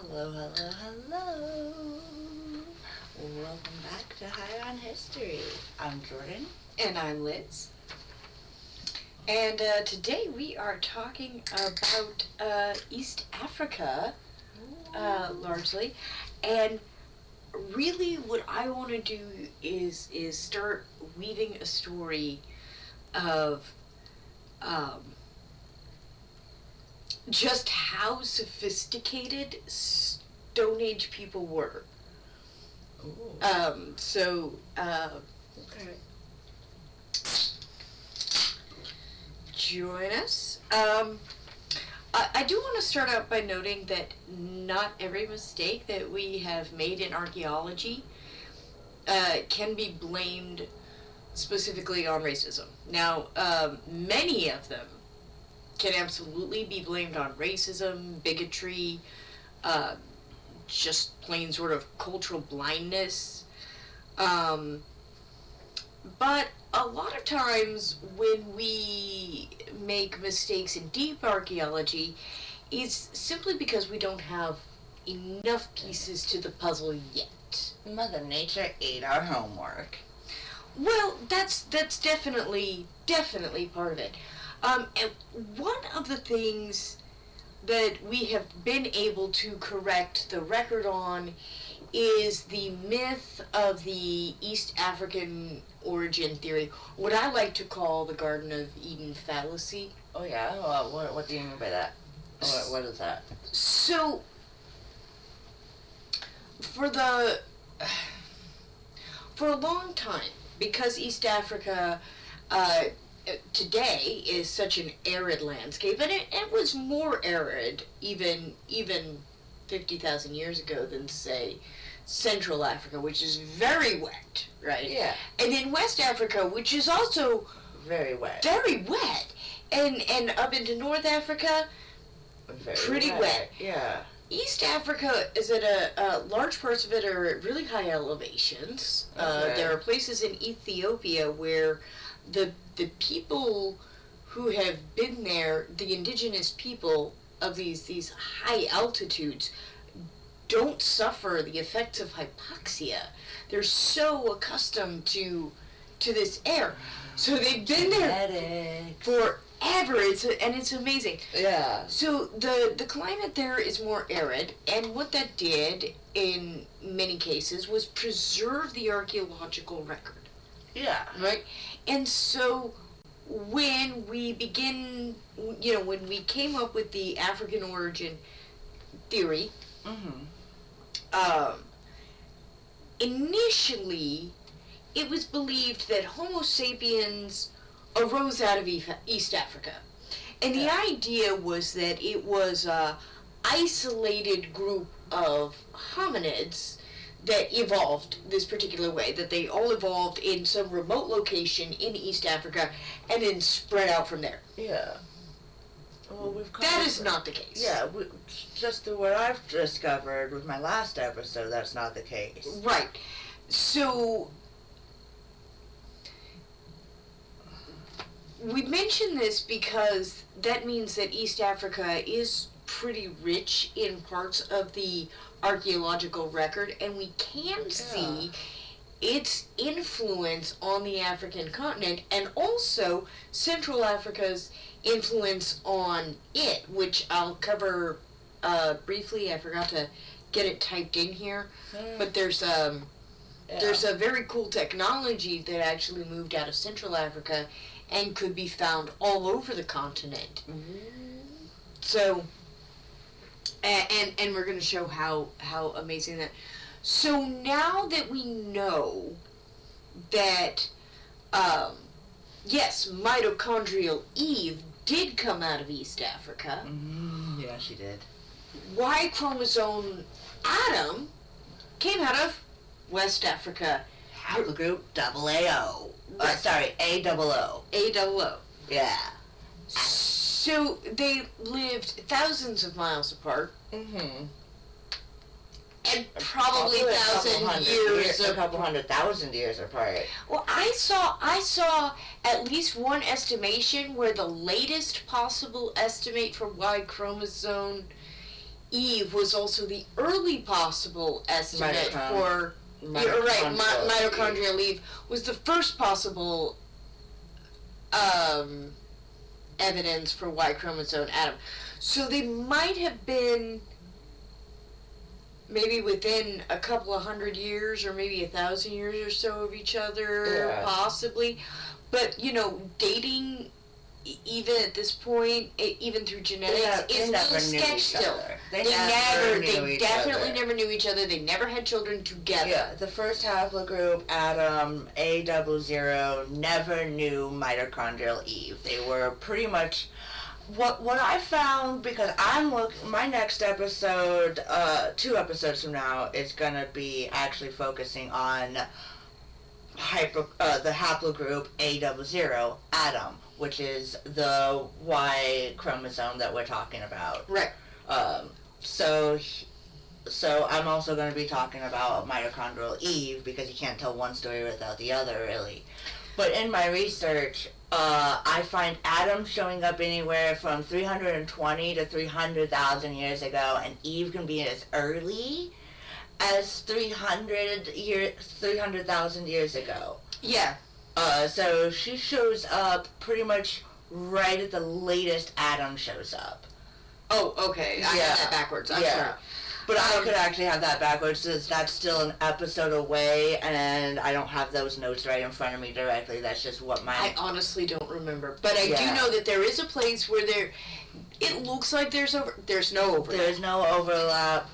Hello, hello, hello. Welcome back to High on History. I'm Jordan. And I'm Liz. And today we are talking about East Africa, largely. And really what I want to do is start weaving a story of just how sophisticated Stone Age people were. Okay. Join us. I do want to start out by noting that not every mistake that we have made in archaeology can be blamed specifically on racism. Now, many of them can absolutely be blamed on racism, bigotry, just plain sort of cultural blindness. But a lot of times when we make mistakes in deep archaeology, it's simply because we don't have enough pieces to the puzzle yet. Mother Nature ate our homework. Well, that's definitely part of it. And one of the things that we have been able to correct the record on is the myth of the East African origin theory, what I like to call the Garden of Eden fallacy. Oh yeah? Well, what do you mean by that? What is that? So, for a long time, because East Africa today is such an arid landscape, and it was more arid even 50,000 years ago than, say, Central Africa, which is very wet, right? Yeah. And in West Africa, which is also Very wet. very wet, and up into North Africa, pretty wet. Yeah. East Africa is at large parts of it are at really high elevations. Okay. There are places in Ethiopia where the people who have been there, the indigenous people of these high altitudes, don't suffer the effects of hypoxia. They're so accustomed to this air, so they've been there forever. It's amazing. Yeah. So the climate there is more arid, and what that did in many cases was preserve the archaeological record. Yeah. Right? And so when we when we came up with the African origin theory, initially it was believed that Homo sapiens arose out of East Africa. And the idea was that it was an isolated group of hominids that evolved this particular way, that they all evolved in some remote location in East Africa and then spread out from there. Yeah. Well, That is not the case. Yeah, just through what I've discovered with my last episode, that's not the case. Right. So, we mention this because that means that East Africa is pretty rich in parts of the archaeological record, and we can see its influence on the African continent, and also Central Africa's influence on it, which I'll cover briefly. I forgot to get it typed in here, but there's a very cool technology that actually moved out of Central Africa and could be found all over the continent. So, and we're going to show how amazing that. So now that we know that, yes, mitochondrial Eve did come out of East Africa. Yeah, she did. Y chromosome Adam came out of West Africa. Haplogroup AAO. Sorry, AOO. AOO. Yeah. So they lived thousands of miles apart. And probably a couple hundred thousand years apart. Well, I saw at least one estimation where the latest possible estimate for Y chromosome Eve was also the early possible estimate for... You're right, mitochondrial Eve was the first possible evidence for Y chromosome Adam. So they might have been maybe within a couple of 100 years or maybe 1,000 years or so of each other, possibly. But, dating, even at this point, even through genetics, is a little sketch still. They definitely never knew each other. They never had children together. Yeah, the first haplogroup, Adam, A00, never knew mitochondrial Eve. They were pretty much... What I found, because my next episode, 2 episodes from now, is going to be actually focusing on the haplogroup A00, Adam, which is the Y chromosome that we're talking about. Right. So I'm also going to be talking about mitochondrial Eve, because you can't tell one story without the other, really. But in my research, I find Adam showing up anywhere from 320 to 300,000 years ago, and Eve can be as early as 300,000 years ago. Yeah. So she shows up pretty much right at the latest Adam shows up. Oh, okay. I had that backwards. I'm sorry. But I could actually have that backwards, since that's still an episode away, and I don't have those notes right in front of me directly. That's just what I honestly don't remember. But I do know that there is a place where it looks like there's no overlap. There's no overlap.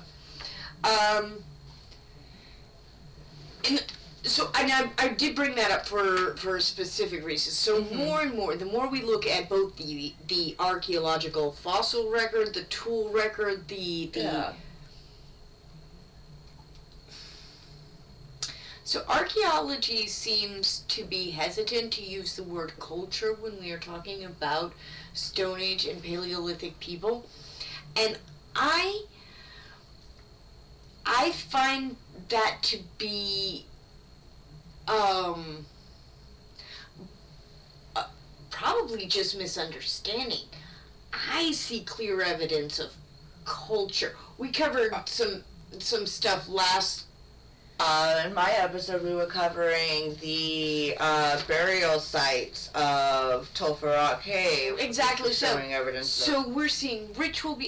So I did bring that up for a specific reason. So more and more, the more we look at both the archaeological fossil record, the tool record, So archaeology seems to be hesitant to use the word culture when we are talking about Stone Age and Paleolithic people. And I find that to be probably just misunderstanding. I see clear evidence of culture. We covered some stuff last. In my episode, we were covering the burial sites of Tolfa Rock Cave. Exactly. Showing evidence. So we're seeing ritual.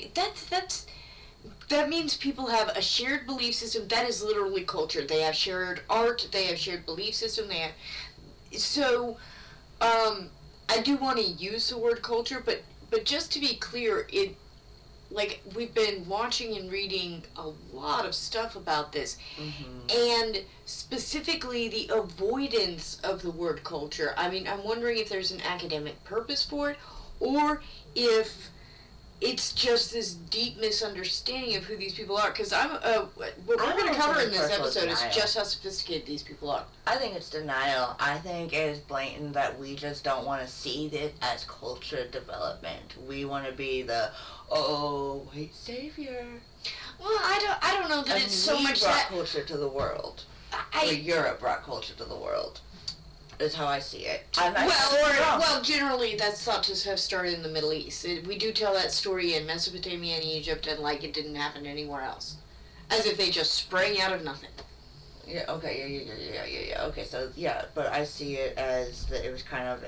That means people have a shared belief system. That is literally culture. They have shared art. They have shared belief system. So I do want to use the word culture, but just to be clear, we've been watching and reading a lot of stuff about this, and specifically the avoidance of the word culture. I mean, I'm wondering if there's an academic purpose for it, or if it's just this deep misunderstanding of who these people are. Because what we're going to cover in this episode is just how sophisticated these people are. I think it's denial. I think it is blatant that we just don't want to see it as culture development. We want to be the white savior. Well, I don't know that it's so much that culture to the world. Europe brought culture to the world. Is how I see it. Well, generally that's thought to have started in the Middle East. We do tell that story in Mesopotamia and Egypt, and it didn't happen anywhere else, as if they just sprang out of nothing. Yeah. Okay. Yeah. Okay. So but I see it as that it was kind of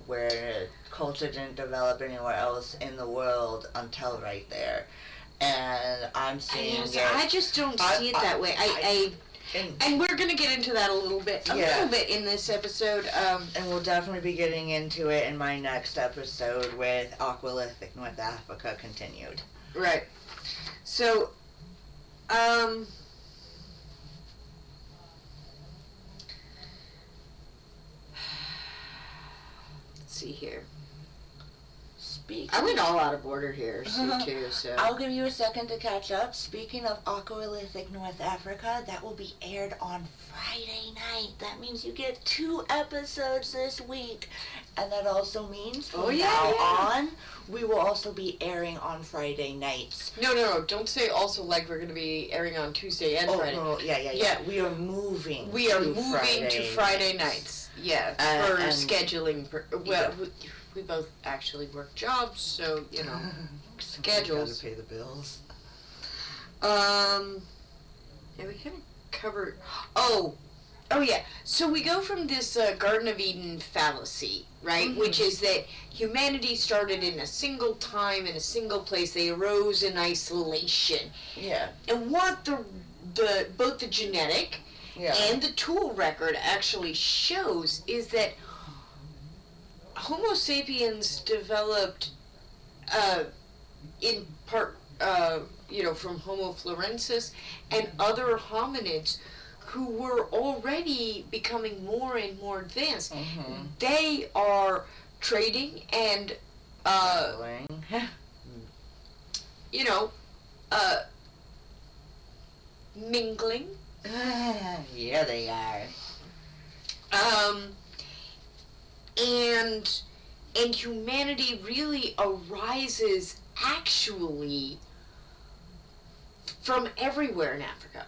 where culture didn't develop anywhere else in the world until right there, and I'm seeing I just don't see it that way. And we're going to get into that a little bit in this episode. And we'll definitely be getting into it in my next episode with Paleolithic North Africa continued. Right. So, let's see here. I went all out of order here, too, so... I'll give you a second to catch up. Speaking of Paleolithic North Africa, that will be aired on Friday night. That means you get 2 episodes this week. And that also means from now on, we will also be airing on Friday nights. No, don't say also like we're going to be airing on Tuesday and Friday. No, yeah. We are moving to Friday nights. Yeah, for scheduling. We both actually work jobs, so, schedule. Gotta pay the bills. Yeah, we kind of covered. Oh yeah. So we go from this Garden of Eden fallacy, right? Mm-hmm. Which is that humanity started in a single time, in a single place. They arose in isolation. Yeah. And what the both the genetic and the tool record actually shows is that Homo sapiens developed, in part, from Homo florensis and other hominids who were already becoming more and more advanced. Mm-hmm. They are trading and, mingling. Yeah, they are. And humanity really arises actually from everywhere in Africa.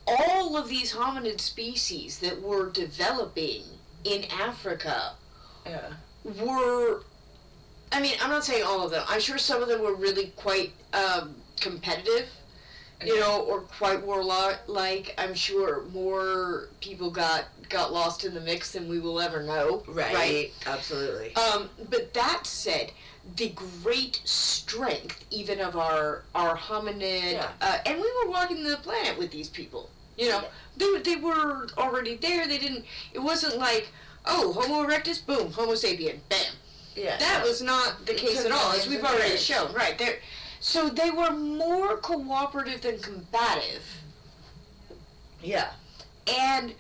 All of these hominid species that were developing in Africa were, I mean, I'm not saying all of them. I'm sure some of them were really quite competitive, or quite warlike. I'm sure more people got lost in the mix than we will ever know. Right? Absolutely. But that said, the great strength even of our hominid, and we were walking the planet with these people. They were already there. It wasn't like, oh, Homo erectus, boom, Homo sapien, bam. Yeah. That was not the case at all, as we've already shown. Right. So they were more cooperative than combative. Yeah. And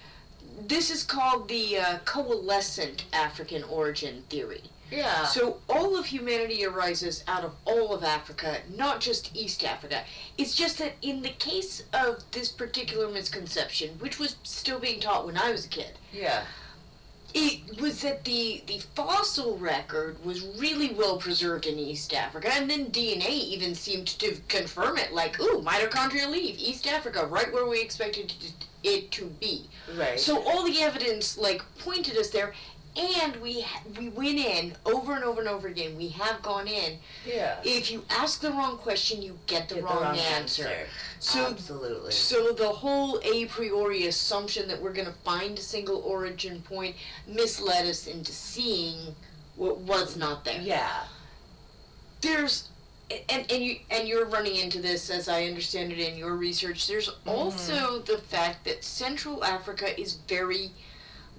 this is called the coalescent African origin theory. Yeah. So all of humanity arises out of all of Africa, not just East Africa. It's just that in the case of this particular misconception, which was still being taught when I was a kid, it was that the fossil record was really well preserved in East Africa, and then DNA even seemed to confirm it, like, ooh, mitochondrial leaf, East Africa, right where we expected it to be. Right. So all the evidence, pointed us there, and we went in over and over and over again. We have gone in. Yeah. If you ask the wrong question, you get the wrong answer. So, absolutely. So the whole a priori assumption that we're going to find a single origin point misled us into seeing what was not there. Yeah. There's, and you're running into this, as I understand it in your research. There's also the fact that Central Africa is very,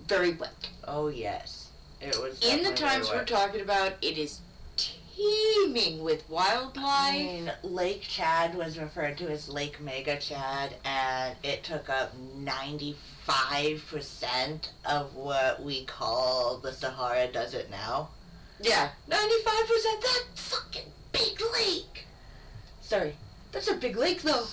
very wet. Oh yes, it was. In the times we're talking about, it is teeming with wildlife. I mean, Lake Chad was referred to as Lake Mega Chad, and it took up 95% of what we call the Sahara Desert now. Yeah. 95%, that fucking big lake! Sorry, that's a big lake though.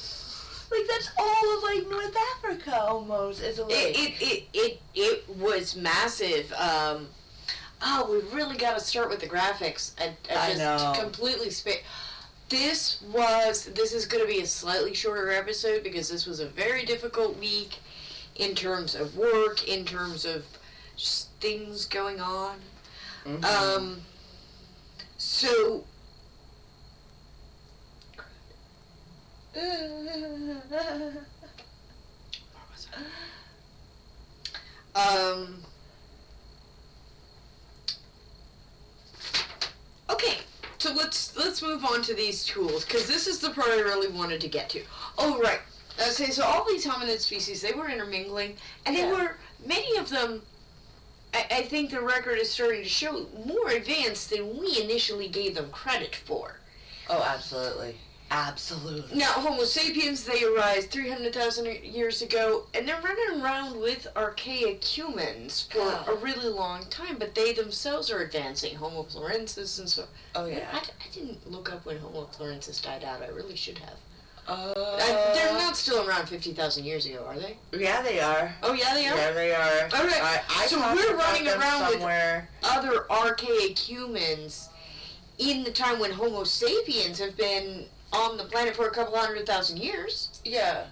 That's all of, North Africa almost is a lake. It was massive. We really got to start with the graphics. I know. Completely This is going to be a slightly shorter episode because this was a very difficult week in terms of work, in terms of just things going on. Mm-hmm. So... Okay, so let's move on to these tools, because this is the part I really wanted to get to. Oh, right. Okay, so all these hominid species, they were intermingling, and they were, many of them, I think the record is starting to show, more advanced than we initially gave them credit for. Oh, absolutely. Absolutely. Now, Homo sapiens, they arise 300,000 years ago, and they're running around with archaic humans for a really long time, but they themselves are advancing. Homo florensis and so... Oh, yeah. I didn't look up when Homo florensis died out. I really should have. They're not still around 50,000 years ago, are they? Yeah, they are. Oh, yeah, they are? Yeah, they are. Okay. So we're running around somewhere with other archaic humans in the time when Homo sapiens have been on the planet for a couple 100,000 years. Yeah.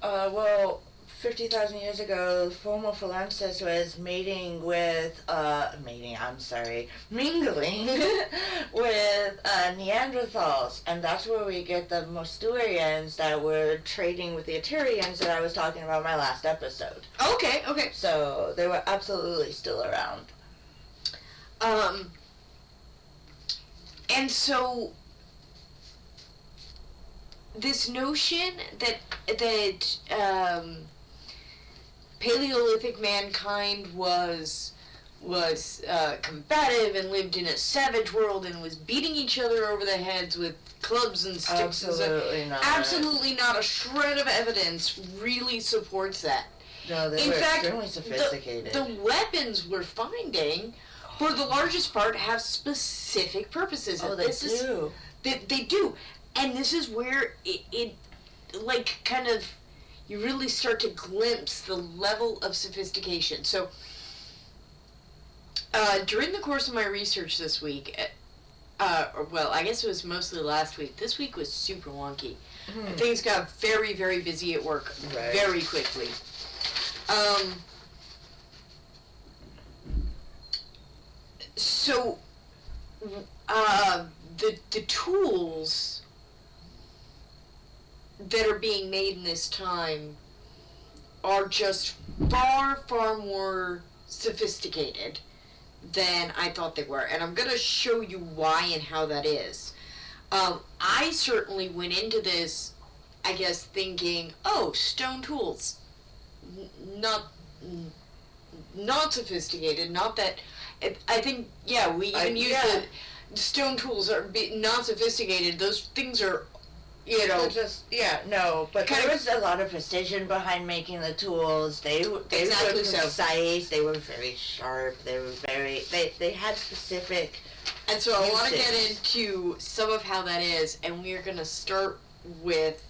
Well, 50,000 years ago, Homo falensis was mingling with Neanderthals, and that's where we get the Mosturians that were trading with the Etrurians that I was talking about in my last episode. Okay. So they were absolutely still around. And so this notion that Paleolithic mankind was combative and lived in a savage world and was beating each other over the heads with clubs and sticks. Absolutely not a shred of evidence really supports that. No, they were extremely sophisticated. The weapons we're finding, for the largest part, have specific purposes. Oh, they do. They do. And this is where it like, kind of, you really start to glimpse the level of sophistication. So, during the course of my research this week, I guess it was mostly last week. This week was super wonky. Things got very, very busy at work very quickly. So, the tools that are being made in this time are just far, far more sophisticated than I thought they were. And I'm going to show you why and how that is. I certainly went into this, I guess, thinking, oh, stone tools. Not sophisticated, not that... I think, we even use the stone tools are not sophisticated. Those things are, but there was a lot of precision behind making the tools. They were precise. They were very sharp. They had specific. And so I want to get into some of how that is, and we are going to start with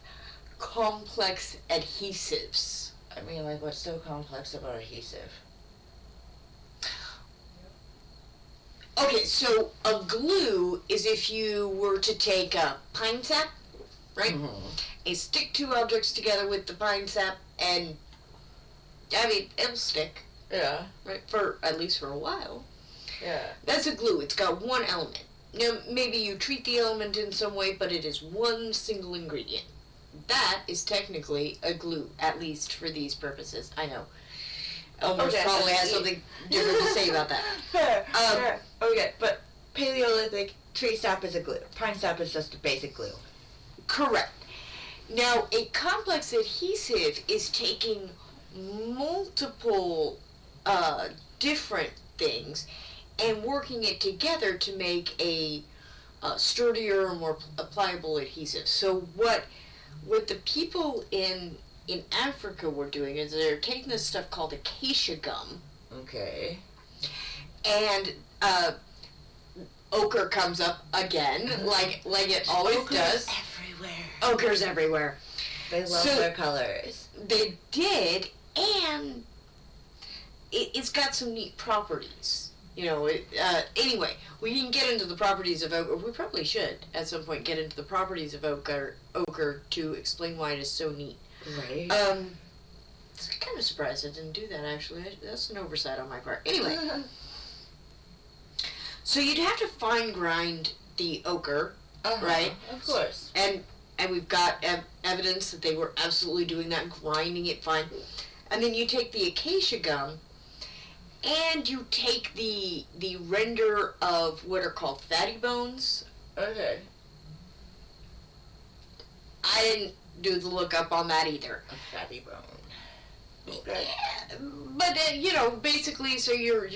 complex adhesives. I mean, like, what's so complex about adhesive? Okay, so a glue is if you were to take a pine sap, right? And stick two objects together with the pine sap, and, it'll stick. Yeah. Right? At least for a while. Yeah. That's a glue. It's got one element. Now, maybe you treat the element in some way, but it is one single ingredient. That is technically a glue, at least for these purposes. I know. Elmer probably has something different to say about that. Fair. Okay, but Paleolithic tree sap is a glue. Pine sap is just a basic glue. Correct. Now, a complex adhesive is taking multiple different things and working it together to make a sturdier, more pliable adhesive. So what the people in Africa were doing is they're taking this stuff called acacia gum. Okay. And ochre comes up again, like it always does. Everywhere. Ochre's everywhere. They love their colors. They did, and it's got some neat properties. Anyway, we can get into the properties of ochre. We probably should, at some point, get into the properties of ochre to explain why it is so neat. Right. I'm kind of surprised I didn't do that, actually. That's an oversight on my part. Anyway. So you'd have to fine grind the ochre, right? Of course. And we've got evidence that they were absolutely doing that, grinding it fine. And then you take the acacia gum, and you take the render of what are called fatty bones. Okay. I didn't do the lookup on that either. A fatty bone. Okay. Yeah, but basically, so you're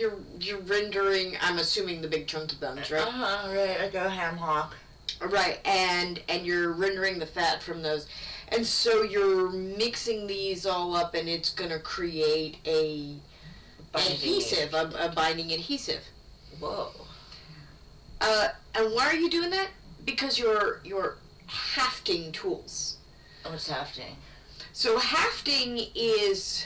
rendering. I'm assuming the big chunky bones, right? Right. Like a ham hock. Right, and you're rendering the fat from those, and so you're mixing these all up, and it's gonna create a adhesive, a binding adhesive. Whoa. And why are you doing that? Because you're hafting tools. What's hafting? So hafting is,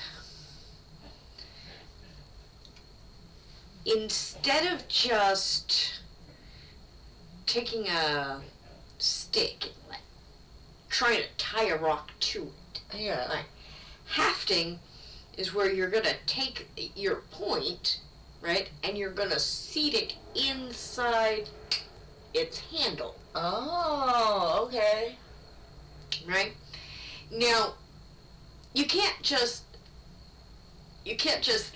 instead of just taking a stick and trying to tie a rock to it. Yeah. Like, Hafting is where you're going to take your point, right, and you're going to seat it inside its handle. Oh, okay. Right? Now, you can't just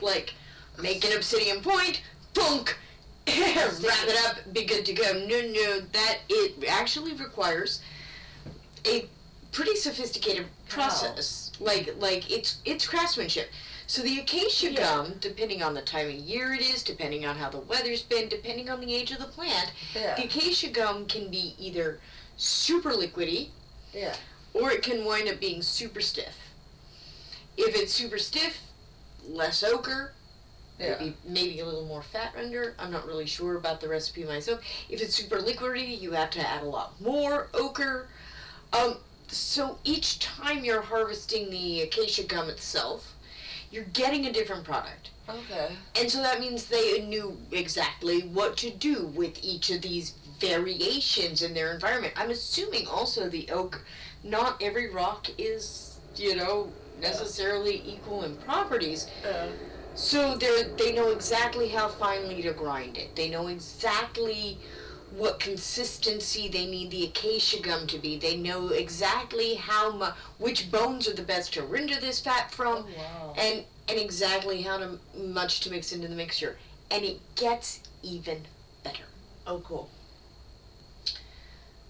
like make an obsidian point, thunk, wrap it up, be good to go. No, that it actually requires a pretty sophisticated process. Wow. Like it's craftsmanship. So the acacia gum, depending on the time of year it is, depending on how the weather's been, depending on the age of the plant, the acacia gum can be either super liquidy, or it can wind up being super stiff. If it's super stiff, less ochre, maybe a little more fat render. I'm not really sure about the recipe myself. If it's super liquidy, you have to add a lot more ochre. So each time you're harvesting the acacia gum itself, you're getting a different product. Okay. And so that means they knew exactly what to do with each of these variations in their environment. I'm assuming also the oak, not every rock is, necessarily equal in properties. So they know exactly how finely to grind it. They know exactly what consistency they need the acacia gum to be. They know exactly which bones are the best to render this fat from, and exactly how much to mix into the mixture. And it gets even better. Oh, cool.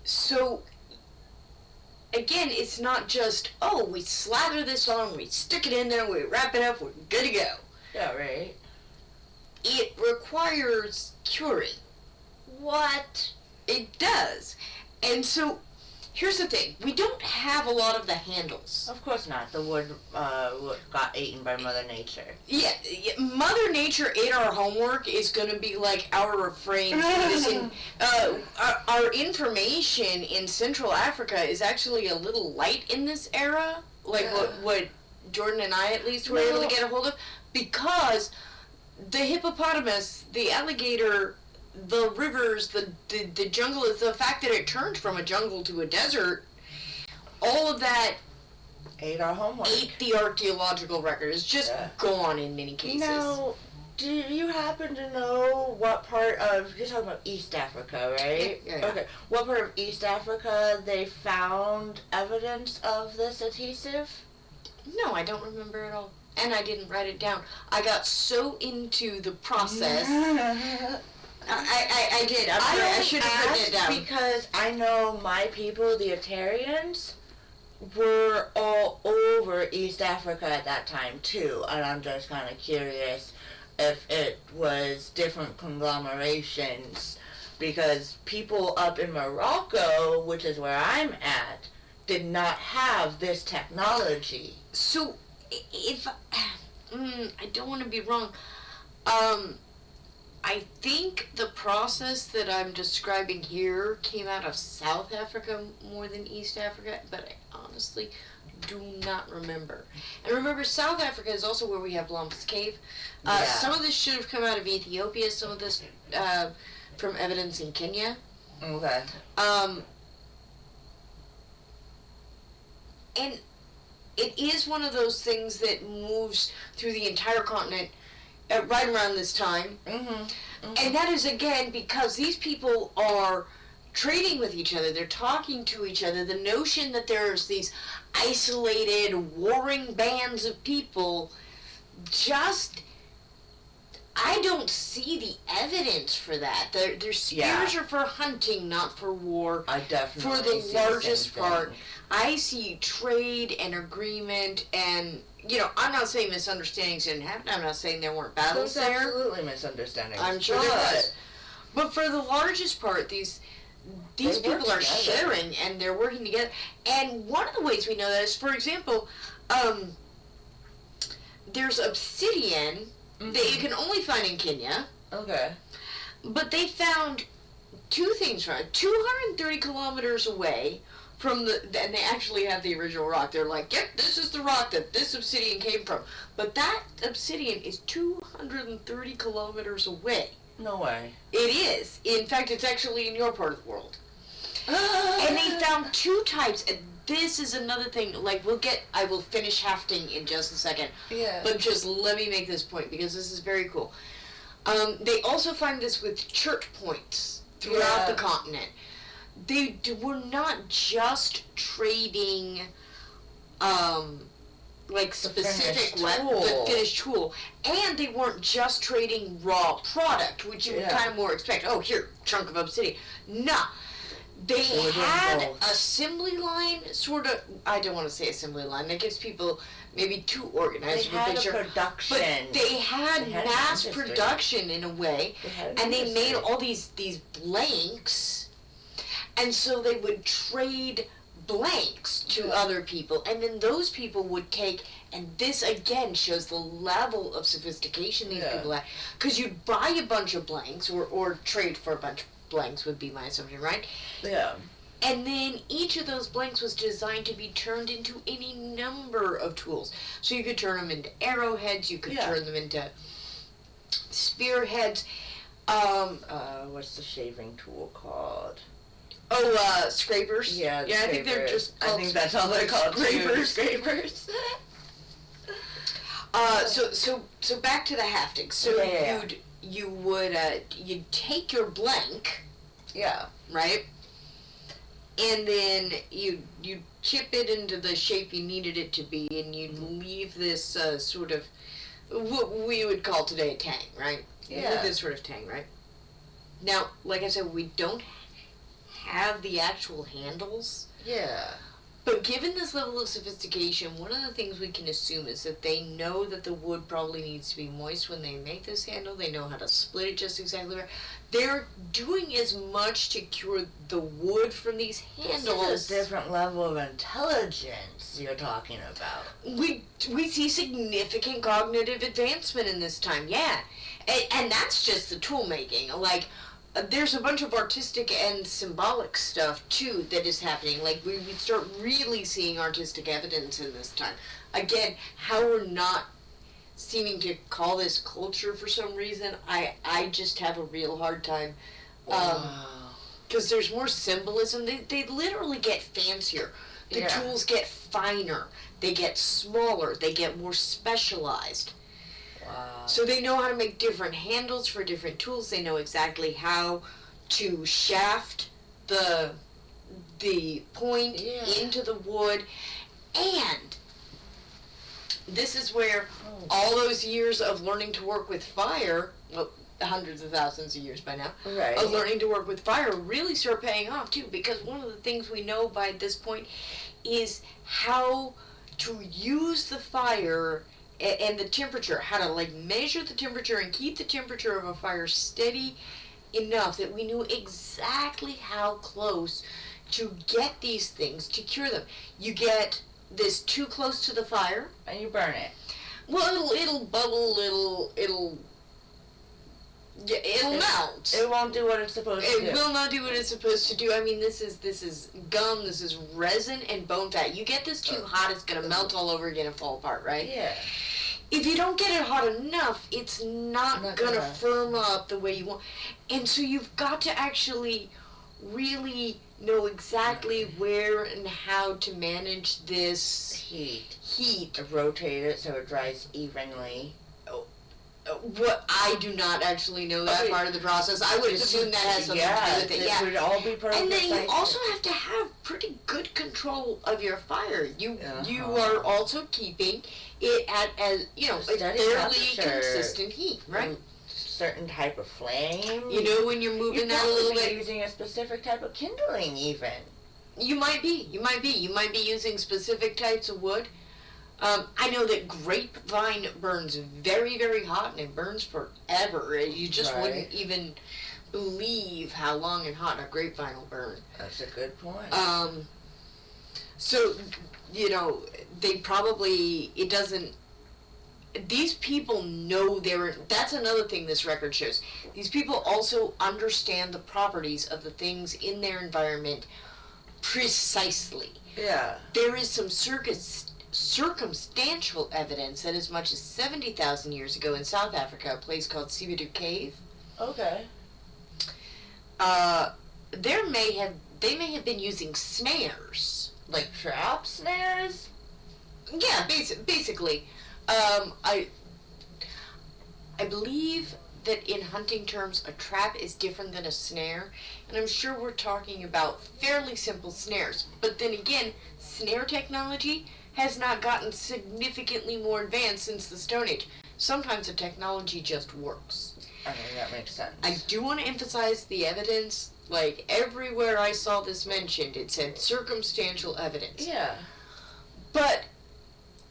So, again, it's not just, we slather this on, we stick it in there, we wrap it up, we're good to go. Yeah, right. It requires curing. What? It does. And so, here's the thing. We don't have a lot of the handles. Of course not. The wood got eaten by Mother Nature. Yeah, Mother Nature ate our homework is going to be like our refrain. Our information in Central Africa is actually a little light in this era. Like what Jordan and I at least were able to get a hold of. Because the hippopotamus, the alligator, the rivers, the jungle, is the fact that it turned from a jungle to a desert, all of that ate our homework. Ate the archaeological record. It's just gone in many cases. Now, do you happen to know what part of, you're talking about East Africa, right? Yeah. Okay. What part of East Africa they found evidence of this adhesive? No, I don't remember at all. And I didn't write it down. I got so into the process. I did. I should have written it down. Because I know my people, the Atarians, were all over East Africa at that time too. And I'm just kind of curious if it was different conglomerations. Because people up in Morocco, which is where I'm at, did not have this technology. So, if I don't want to be wrong, I think the process that I'm describing here came out of South Africa more than East Africa, but I honestly do not remember. And remember, South Africa is also where we have Lump's Cave. Some of this should have come out of Ethiopia, some of this from evidence in Kenya. Okay. And it is one of those things that moves through the entire continent right around this time. And that is, again, because these people are trading with each other. They're talking to each other. The notion that there's these isolated, warring bands of people, I don't see the evidence for that. Their spears are for hunting, not for war. I definitely for the see largest the same part. thing. I see trade and agreement and, I'm not saying misunderstandings didn't happen. I'm not saying there weren't battles There's there. absolutely misunderstandings. I'm sure there was. But for the largest part, these people are sharing and they're working together. And one of the ways we know that is, for example, there's obsidian that you can only find in Kenya. Okay. But they found two things from it. 230 kilometers away from and they actually have the original rock. They're like, yep, this is the rock that this obsidian came from. But that obsidian is 230 kilometers away. No way. It is. In fact, it's actually in your part of the world. And they found two types. this is another thing, like, I will finish hafting in just a second. Yeah. But just let me make this point, because this is very cool. They also find this with church points throughout the continent. They were not just trading, like, specific the finished tool. And they weren't just trading raw product, which you would kind of more expect. Oh, here, chunk of obsidian. No. They had assembly line, sort of. I don't want to say assembly line. That gives people maybe too organized of a picture. Production. But they had mass production in a way, and they made all these blanks, and so they would trade blanks to other people, and then those people would take. And this again shows the level of sophistication these people had, because you'd buy a bunch of blanks or trade for a bunch of blanks would be my assumption, right? Yeah. And then each of those blanks was designed to be turned into any number of tools. So you could turn them into arrowheads, you could turn them into spearheads. What's the shaving tool called? Oh, scrapers? Yeah, I think they're just called I think that's all they're called. Scrapers. So back to the hafting. So you'd take your blank, right, and then you chip it into the shape you needed it to be, and you'd leave this sort of what we would call today a tang, right? Leave this sort of tang, right? Now, like I said, we don't have the actual handles. Yeah. But given this level of sophistication, one of the things we can assume is that they know that the wood probably needs to be moist when they make this handle. They know how to split it just exactly right. They're doing as much to cure the wood from these handles. This is a different level of intelligence you're talking about. We see significant cognitive advancement in this time, and that's just the tool making. Like, there's a bunch of artistic and symbolic stuff, too, that is happening. Like, we start really seeing artistic evidence in this time. Again, how we're not seeming to call this culture for some reason, I just have a real hard time. Because there's more symbolism. They literally get fancier. The tools get finer. They get smaller. They get more specialized. Wow. So they know how to make different handles for different tools. They know exactly how to shaft the point into the wood. And this is where all those years of learning to work with fire, well, hundreds of thousands of years by now, of learning to work with fire really start paying off too, because one of the things we know by this point is how to use the fire and the temperature, how to like measure the temperature and keep the temperature of a fire steady enough that we knew exactly how close to get these things to cure them. You get this too close to the fire, and you burn it. Well, it'll bubble, it'll melt. It won't do what it's supposed to do. It will not do what it's supposed to do. I mean, this is gum, this is resin and bone fat. You get this too hot, it's gonna melt all over again and fall apart, right? Yeah. If you don't get it hot enough, it's not gonna firm up the way you want. And so you've got to actually really know exactly where and how to manage this heat. Rotate it so it dries evenly. What I do not actually know that part of the process. I would assume that has something to do with it. It would all be perfect. And then you also have to have pretty good control of your fire. You are also keeping it at a fairly consistent heat, right? Certain type of flame. You know, when you're moving that a little bit, using a specific type of kindling, even. You might be using specific types of wood. I know that grapevine burns very, very hot, and it burns forever. You just wouldn't even believe how long and hot a grapevine will burn. That's a good point. So, they probably, these people know that's another thing this record shows. These people also understand the properties of the things in their environment precisely. Yeah. There is some circumstantial evidence that as much as 70,000 years ago in South Africa, a place called Sibidu Cave. Okay. They may have been using snares, like trap snares? Yeah, basically. I believe that in hunting terms, a trap is different than a snare, and I'm sure we're talking about fairly simple snares. But then again, snare technology has not gotten significantly more advanced since the Stone Age. Sometimes the technology just works. I mean, that makes sense. I do want to emphasize the evidence. Like, everywhere I saw this mentioned, it said circumstantial evidence. Yeah. But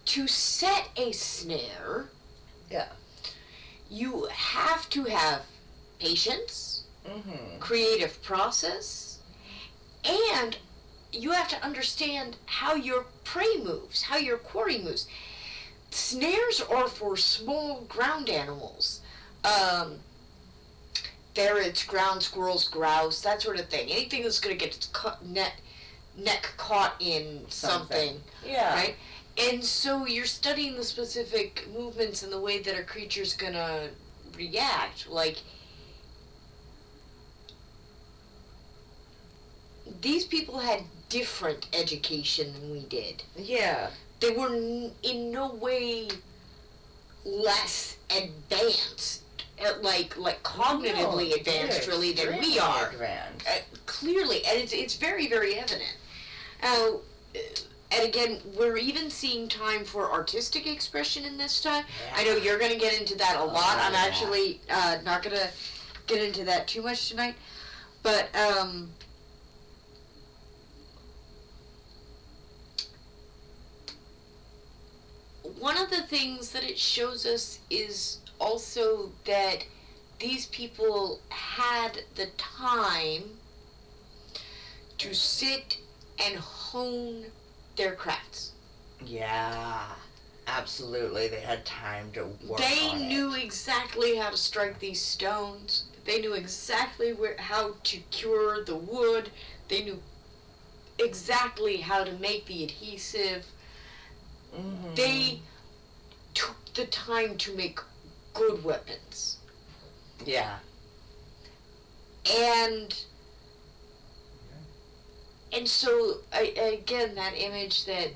to set a snare, Yeah. you have to have patience, creative process, and you have to understand how your prey moves, how your quarry moves. Snares are for small ground animals. Ferrets, ground squirrels, grouse, that sort of thing. Anything that's going to get its neck caught in something. Yeah. Right? And so you're studying the specific movements and the way that a creature's going to react. Like, these people had different education than we did. Yeah. They were in no way less advanced, like cognitively advanced, really, than we are. Clearly, and it's very, very evident. And again, we're even seeing time for artistic expression in this time. Yeah. I know you're going to get into that a lot. I'm actually not going to get into that too much tonight. But one of the things that it shows us is also that these people had the time to sit and hone their crafts. Yeah, absolutely. They had time to work They on knew exactly how to strike these stones. They knew exactly how to cure the wood. They knew exactly how to make the adhesive. Mm-hmm. They took the time to make good weapons. Yeah. And so, again, that image that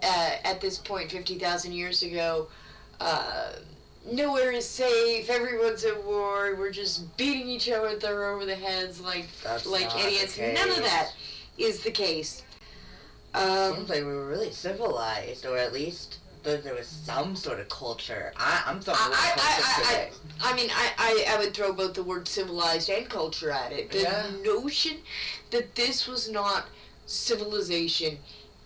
at this point, 50,000 years ago, nowhere is safe, everyone's at war, we're just beating each other over the heads like idiots. None of that is the case. Seems like we were really civilized, or at least there was some sort of culture. I'm throwing I would throw both the word civilized and culture at it. The notion that this was not civilization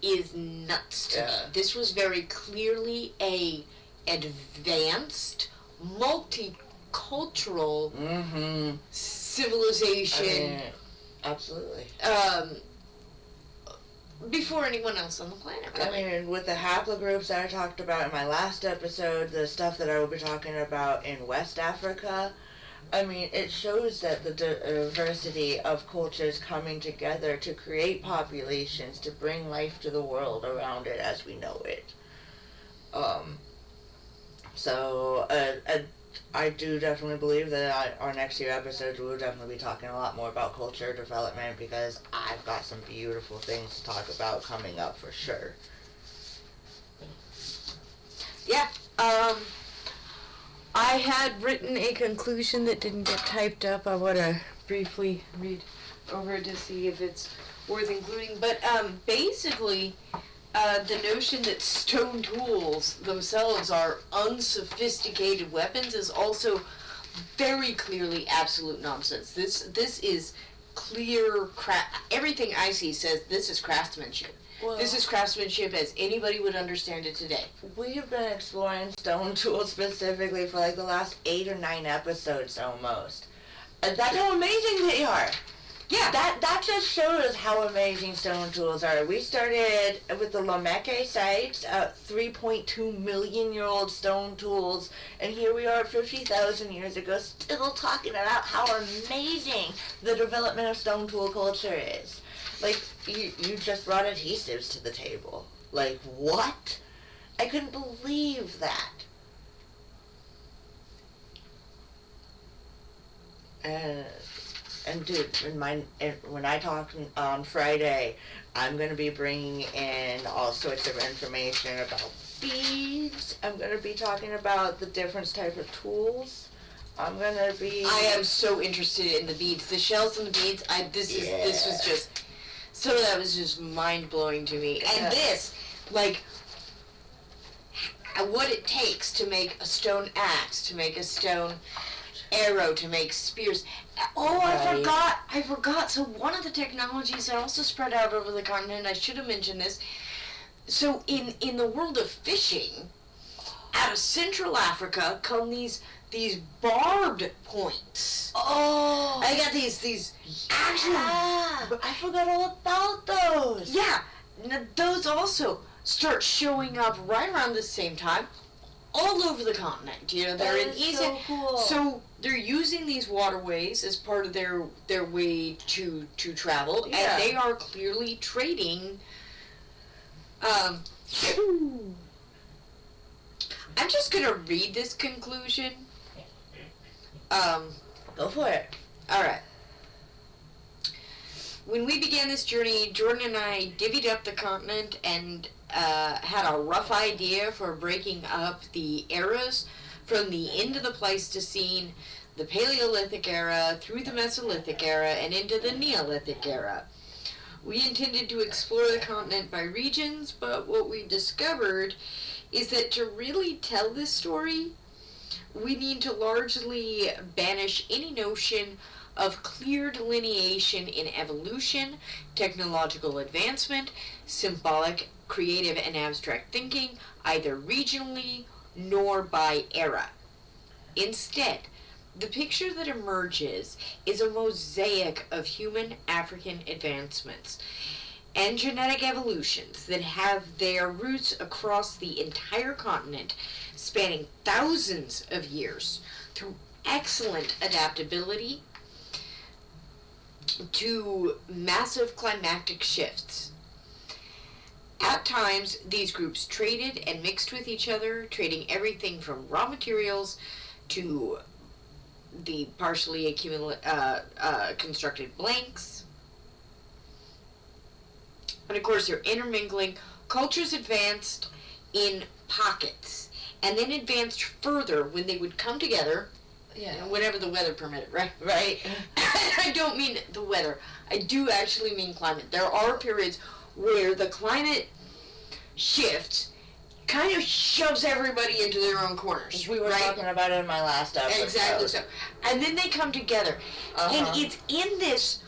is nuts to me. This was very clearly a advanced, multicultural civilization. I mean, absolutely. Before anyone else on the planet, really. I mean, with the haplogroups that I talked about in my last episode, the stuff that I will be talking about in West Africa, I mean, it shows that the diversity of cultures coming together to create populations, to bring life to the world around it as we know it. I do definitely believe that our next few episodes we will definitely be talking a lot more about culture development, because I've got some beautiful things to talk about coming up for sure. Yeah. I had written a conclusion that didn't get typed up. I want to briefly read over it to see if it's worth including. But basically, the notion that stone tools themselves are unsophisticated weapons is also very clearly absolute nonsense. This is clear everything I see says this is craftsmanship. Well, this is craftsmanship as anybody would understand it today. We've been exploring stone tools specifically for like the last 8 or 9 episodes almost. That's how amazing they are. Yeah, that just shows how amazing stone tools are. We started with the Lameke sites, 3.2 million year old stone tools, and here we are 50,000 years ago still talking about how amazing the development of stone tool culture is. Like, you just brought adhesives to the table. Like, what? I couldn't believe that. And dude, when I talk on Friday, I'm gonna be bringing in all sorts of information about beads. I'm gonna be talking about the different type of tools. I'm gonna be. I am so interested in the beads, the shells and the beads. This was just some of that was just mind blowing to me. And this, like, what it takes to make a stone axe, to make a stone arrow, to make spears. Oh, I forgot. So one of the technologies that also spread out over the continent, I should have mentioned this. So in the world of fishing, out of Central Africa come these barbed points. Oh, I got these actual. I forgot all about those. Yeah, those also start showing up right around the same time, all over the continent. You know, they're in Egypt. So cool. So they're using these waterways as part of their way to travel, Yeah. and they are clearly trading. I'm just gonna read this conclusion. Go for it. All right. When we began this journey, Jordan and I divvied up the continent and had a rough idea for breaking up the eras from the end of the Pleistocene, the Paleolithic era, through the Mesolithic era, and into the Neolithic era. We intended to explore the continent by regions, but what we discovered is that to really tell this story, we need to largely banish any notion of clear delineation in evolution, technological advancement, symbolic, creative, and abstract thinking, either regionally nor by era. Instead, the picture that emerges is a mosaic of human African advancements and genetic evolutions that have their roots across the entire continent, spanning thousands of years, through excellent adaptability to massive climatic shifts. At times, these groups traded and mixed with each other, trading everything from raw materials to the partially constructed blanks. And of course, they're intermingling. Cultures advanced in pockets, and then advanced further when they would come together. Yeah. Whenever the weather permitted, right? Right. I don't mean the weather. I do actually mean climate. There are periods where the climate shifts, kind of shoves everybody into their own corners. We were right? talking about it in my last episode. Exactly so. And then they come together. And it's in this.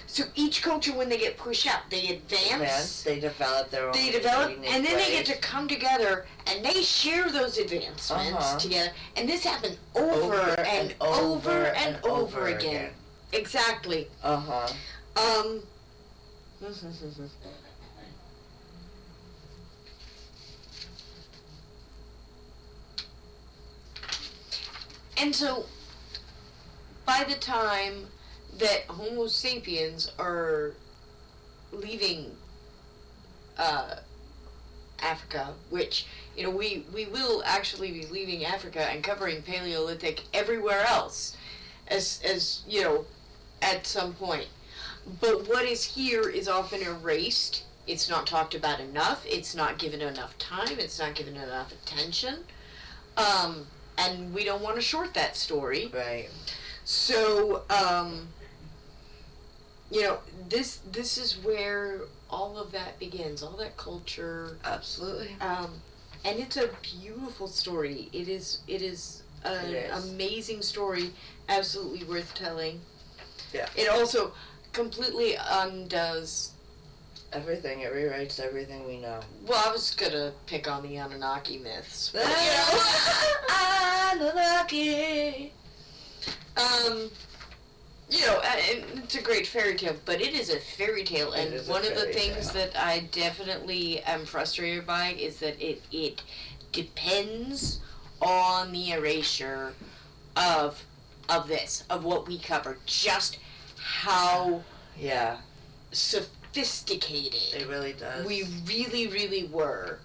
So each culture, when they get pushed out, they advance. They develop their own. They develop, unique and then they ways. get to come together, and they share those advancements together. And this happened over and over again. Exactly. And so, by the time that Homo sapiens are leaving Africa, which, you know, we will actually be leaving Africa and covering Paleolithic everywhere else, as you know, at some point. But what is here is often erased. It's not talked about enough. It's not given enough time. It's not given enough attention. And we don't want to short that story. Right. So, you know, this is where all of that begins, all that culture. Absolutely. And it's a beautiful story. It is an amazing story, absolutely worth telling. Yeah. It also completely undoes everything. It rewrites everything we know. Well, I was gonna pick on the Anunnaki myths, but, Anunnaki. you know, and it's a great fairy tale, but it is a fairy tale, and one of the things that I definitely am frustrated by is that it depends on the erasure of what we cover, just how sophisticated it really does. we really, really were.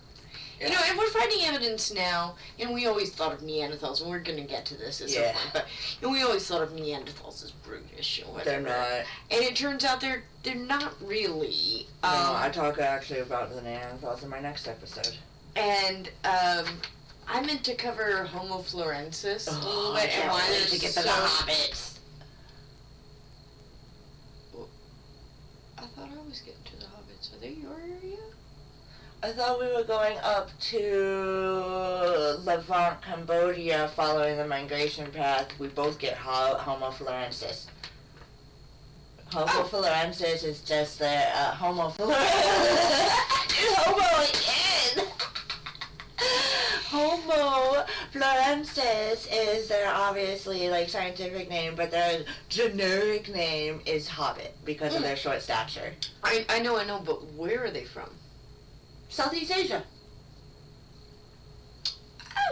You know, and we're finding evidence now, and we always thought of Neanderthals, and we're going to get to this at some point, but we always thought of Neanderthals as brutish or whatever. They're not. And it turns out they're not really. No, I talk actually about the Neanderthals in my next episode. And I meant to cover Homo florensis a little bit, and why there's to get to the hobbits. Well, I thought I was getting to the hobbits. Are they your area? I thought we were going up to Levant, Cambodia, following the migration path. We both get Homo florensis. Homo florensis is just the Homo Homo again. Homo florensis is their obviously like scientific name, but their generic name is Hobbit because of their short stature. I know, but where are they from? Southeast Asia.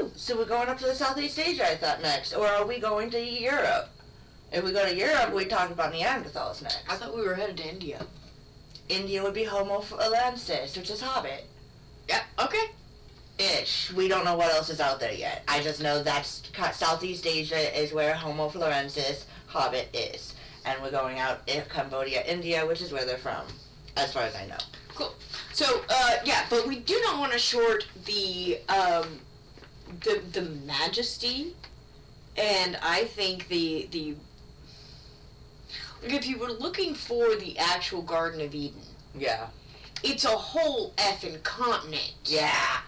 Oh, so we're going up to the Southeast Asia, I thought, next. Or are we going to Europe? If we go to Europe, we talk about Neanderthals next. I thought we were headed to India. India would be Homo florensis, which is Hobbit. Yeah, okay. Ish. We don't know what else is out there yet. I just know that's Southeast Asia is where Homo florensis, Hobbit is. And we're going out in Cambodia, India, which is where they're from, as far as I know. Cool. So, but we do not want to short the majesty, and I think the if you were looking for the actual Garden of Eden, Yeah. it's a whole effing continent. Yeah.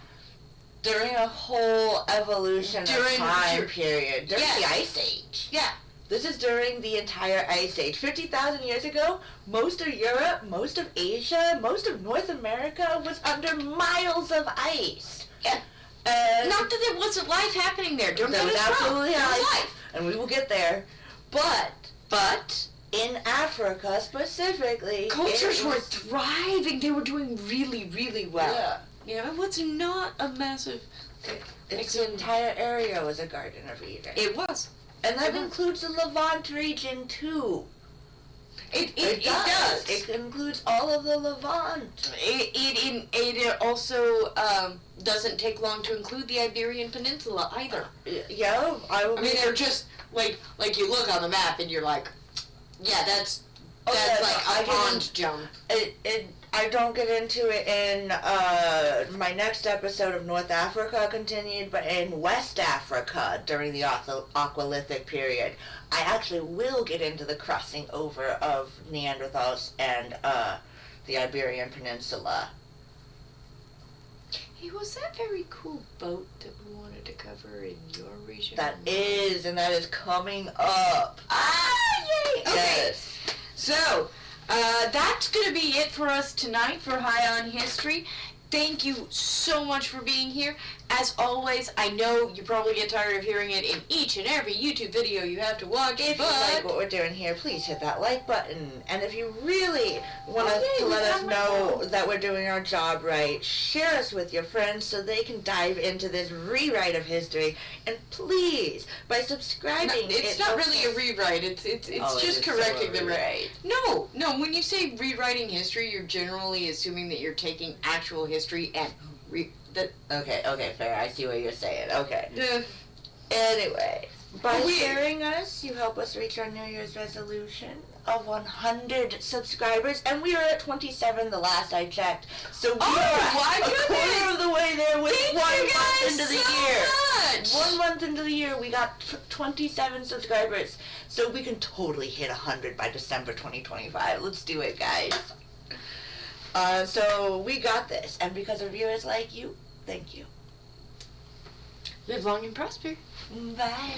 During a whole evolution time period. During the Ice Age. Yeah. This is during the entire Ice Age. 50,000 years ago, most of Europe, most of Asia, most of North America was under miles of ice. Yeah. Not that there wasn't life happening there. Don't there get was us wrong. absolutely There was life. And we will get there. But in Africa specifically, cultures were thriving. They were doing really, really well. Yeah. You know, it was not a massive... Its entire area was a Garden of Eden. It was. And that includes the Levant region, too. It does. It includes all of the Levant. It also doesn't take long to include the Iberian Peninsula, either. Yeah, I mean, they're just, like you look on the map and you're like, yeah, that's like a pond jump. I don't get into it in my next episode of North Africa continued, but in West Africa during the Paleolithic period, I actually will get into the crossing over of Neanderthals and the Iberian Peninsula. Hey, was that very cool boat that we wanted to cover in your region? That is, and that is coming up. Ah, yay! Okay. Yes. So, that's going to be it for us tonight for High on History. Thank you so much for being here. As always, I know you probably get tired of hearing it in each and every YouTube video you have to watch, If you like what we're doing here, please hit that like button. And if you really want to let us know that we're doing our job right, share us with your friends so they can dive into this rewrite of history. And please, by subscribing... No, it's not really a rewrite. It's just correcting the rewrite. No. When you say rewriting history, you're generally assuming that you're taking actual history and... Okay, fair. I see what you're saying. Okay. Yeah. Anyway, by sharing us, you help us reach our New Year's resolution of 100 subscribers, and we are at 27 the last I checked. So we are a quarter of the way there with 1 month into the year. 1 month into the year, we got 27 subscribers. So we can totally hit 100 by December 2025. Let's do it, guys. So we got this, and because of viewers like you, thank you. Live long and prosper. Bye.